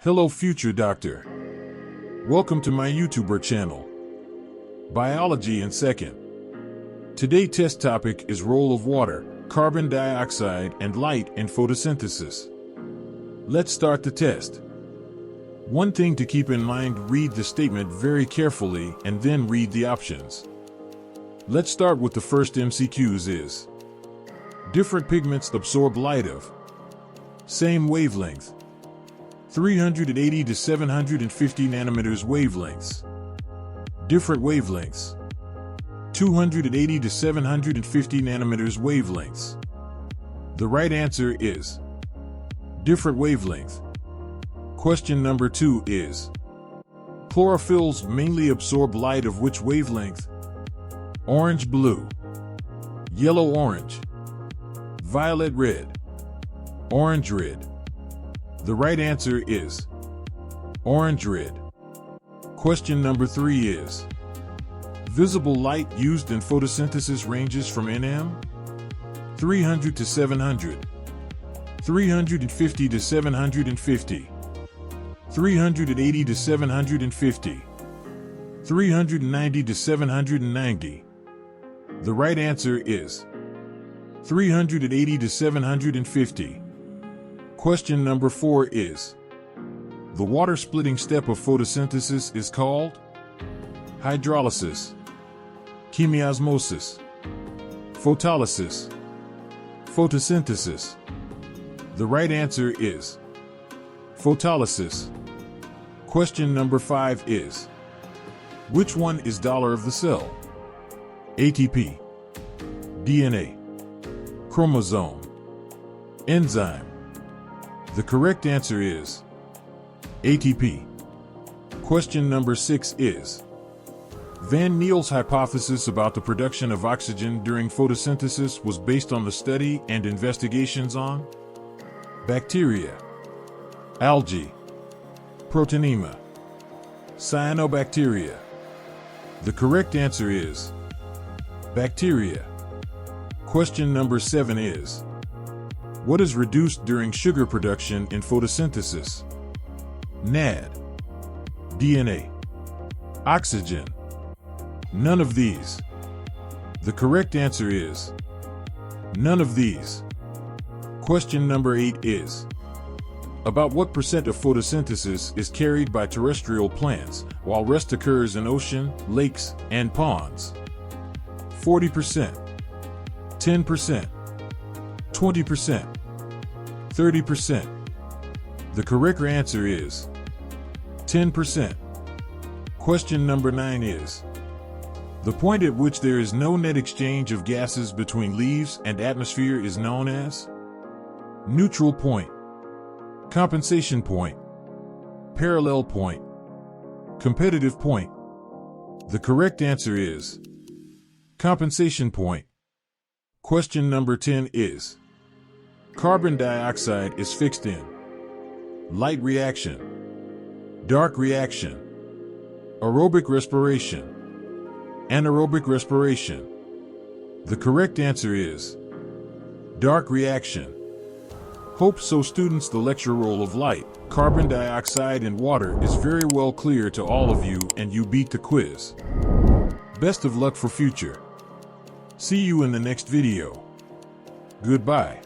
Hello future doctor. Welcome to my YouTuber channel, Biology in Second. Today's test topic is role of water, carbon dioxide, and light in photosynthesis. Let's start the test. One thing to keep in mind, read the statement very carefully and then read the options. Let's start with the first MCQs is: different pigments absorb light of same wavelength, 380 to 750 nanometers wavelengths. Different wavelengths, 280 to 750 nanometers wavelengths. The right answer is different wavelength. Question number 2 is: chlorophylls mainly absorb light of which wavelength? Orange blue, yellow orange, violet red, orange red. The right answer is orange red. Question number 3 is: visible light used in photosynthesis ranges from nm 300 to 700, 350 to 750, 380 to 750, 390 to 790. The right answer is 380 to 750. Question number 4 is: the water splitting step of photosynthesis is called hydrolysis, chemiosmosis, photolysis, photosynthesis. The right answer is photolysis. Question number 5 is: which one is dollar of the cell? ATP, DNA, chromosome, enzyme. The correct answer is ATP. Question number 6 is: Van Niel's hypothesis about the production of oxygen during photosynthesis was based on the study and investigations on bacteria, algae, protonema, cyanobacteria. The correct answer is bacteria. Question number 7 is: what is reduced during sugar production in photosynthesis? NAD, DNA, oxygen. None of these. The correct answer is none of these. Question number 8 is: about what percent of photosynthesis is carried by terrestrial plants, while rest occurs in ocean, lakes, and ponds? 40%, 10%, 20%, 30%. The correct answer is 10%. Question number 9 is: the point at which there is no net exchange of gases between leaves and atmosphere is known as neutral point, compensation point, parallel point, competitive point. The correct answer is compensation point. Question number 10 is: carbon dioxide is fixed in light reaction, dark reaction, aerobic respiration, anaerobic respiration. The correct answer is dark reaction. Hope so, students. The lecture role of light, carbon dioxide, and water is very well clear to all of you, and you beat the quiz. Best of luck for future. See you in the next video. Goodbye.